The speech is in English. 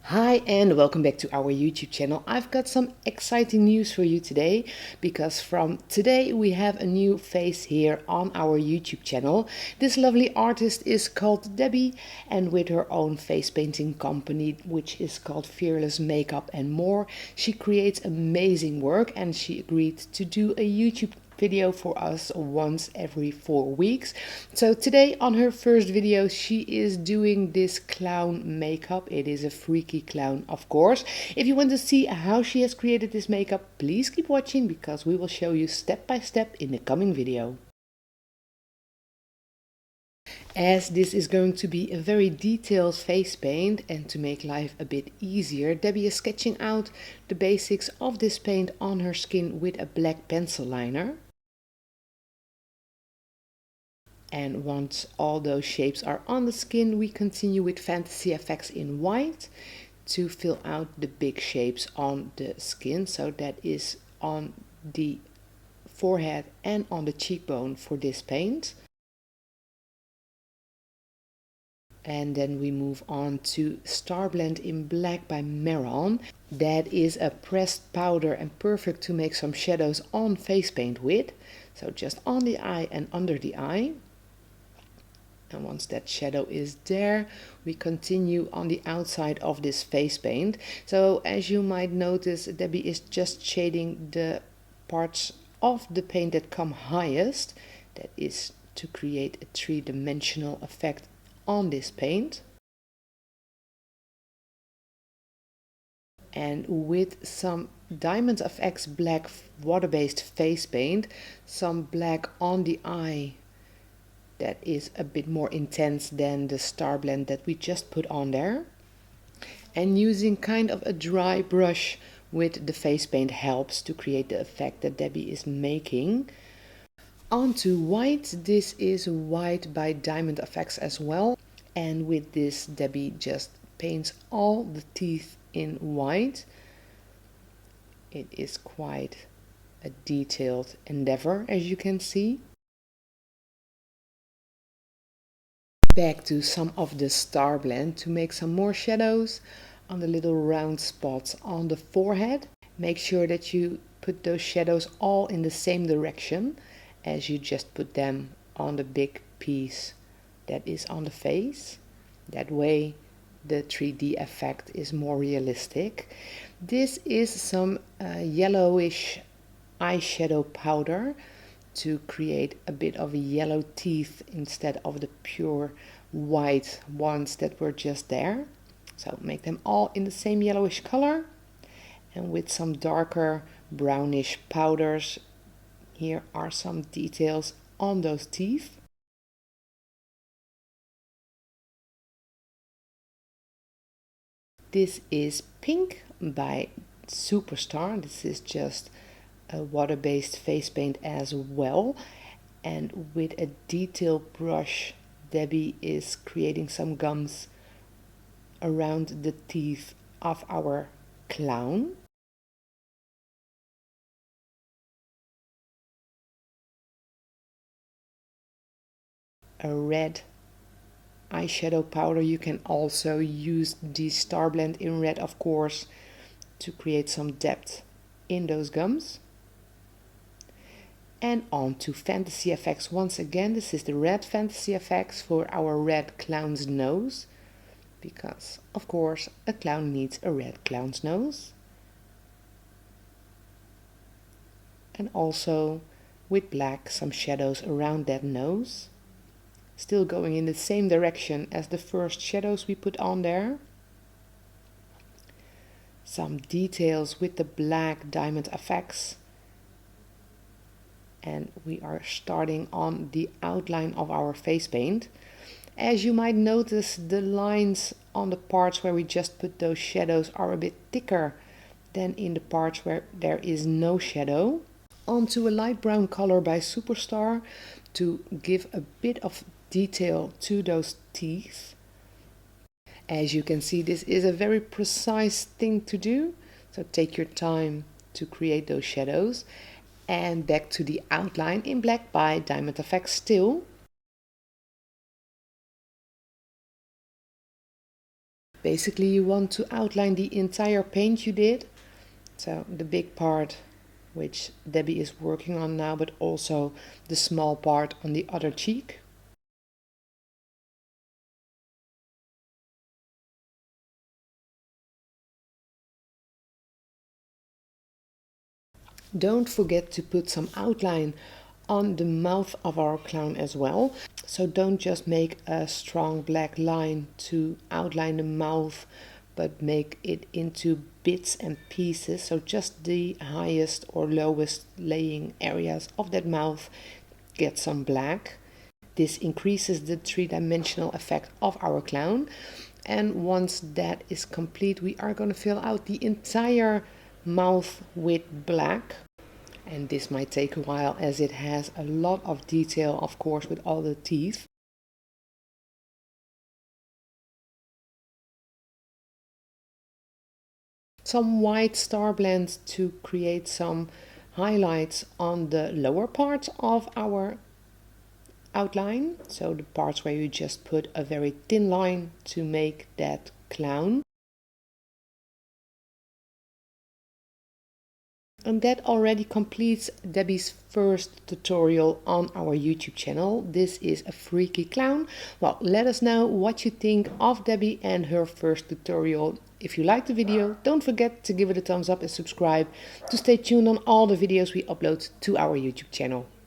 Hi and welcome back to our YouTube channel. I've got some exciting news for you today because from today we have a new face here on our YouTube channel. This lovely artist is called Debbie, and with her own face painting company which is called Fearless Makeup and More, she creates amazing work and she agreed to do a YouTube video for us once every 4 weeks. So today on her first video she is doing this clown makeup. It is a freaky clown, of course. If you want to see how she has created this makeup, please keep watching because we will show you step by step in the coming video. As this is going to be a very detailed face paint and to make life a bit easier, Debbie is sketching out the basics of this paint on her skin with a black pencil liner. And once all those shapes are on the skin, we continue with Fantasy Effects in white to fill out the big shapes on the skin. So that is on the forehead and on the cheekbone for this paint. And then we move on to Star Blend in Black by Maron. That is a pressed powder and perfect to make some shadows on face paint with. So just on the eye and under the eye. And once that shadow is there, we continue on the outside of this face paint. So as you might notice, Debbie is just shading the parts of the paint that come highest. That is to create a three-dimensional effect on this paint. And with some Diamond FX black water-based face paint, some black on the eye that is a bit more intense than the Star Blend that we just put on there. And using kind of a dry brush with the face paint helps to create the effect that Debbie is making. Onto white. This is white by Diamond FX as well. And with this, Debbie just paints all the teeth in white. It is quite a detailed endeavor, as you can see. Back to some of the Star Blend to make some more shadows on the little round spots on the forehead. Make sure that you put those shadows all in the same direction as you just put them on the big piece that is on the face. That way the 3D effect is more realistic. This is some yellowish eyeshadow powder to create a bit of yellow teeth instead of the pure white ones that were just there. So make them all in the same yellowish color, and with some darker brownish powders, here are some details on those teeth. This is Pink by Superstar. This is just a water-based face paint as well, and with a detailed brush Debbie is creating some gums around the teeth of our clown. A red eyeshadow powder. You can also use the Star Blend in red, of course, to create some depth in those gums. And on to Fantasy Effects once again. This is the red Fantasy Effects for our red clown's nose, because of course a clown needs a red clown's nose. And also with black some shadows around that nose, still going in the same direction as the first shadows we put on there. Some details with the black Diamond FX. And we are starting on the outline of our face paint. As you might notice, the lines on the parts where we just put those shadows are a bit thicker than in the parts where there is no shadow. Onto a light brown color by Superstar to give a bit of detail to those teeth. As you can see, this is a very precise thing to do, so take your time to create those shadows. And back to the outline in black by Diamond FX still. Basically, you want to outline the entire paint you did. So the big part, which Debbie is working on now, but also the small part on the other cheek. Don't forget to put some outline on the mouth of our clown as well. So don't just make a strong black line to outline the mouth, but make it into bits and pieces. So just the highest or lowest laying areas of that mouth get some black. This increases the three-dimensional effect of our clown. And once that is complete, we are going to fill out the entire mouth with black. And this might take a while as it has a lot of detail, of course, with all the teeth. Some white star blend to create some highlights on the lower part of our outline. So the parts where you just put a very thin line to make that clown. And that already completes Debbie's first tutorial on our YouTube channel. This is a freaky clown. Well, let us know what you think of Debbie and her first tutorial. If you liked the video, don't forget to give it a thumbs up and subscribe to stay tuned on all the videos we upload to our YouTube channel.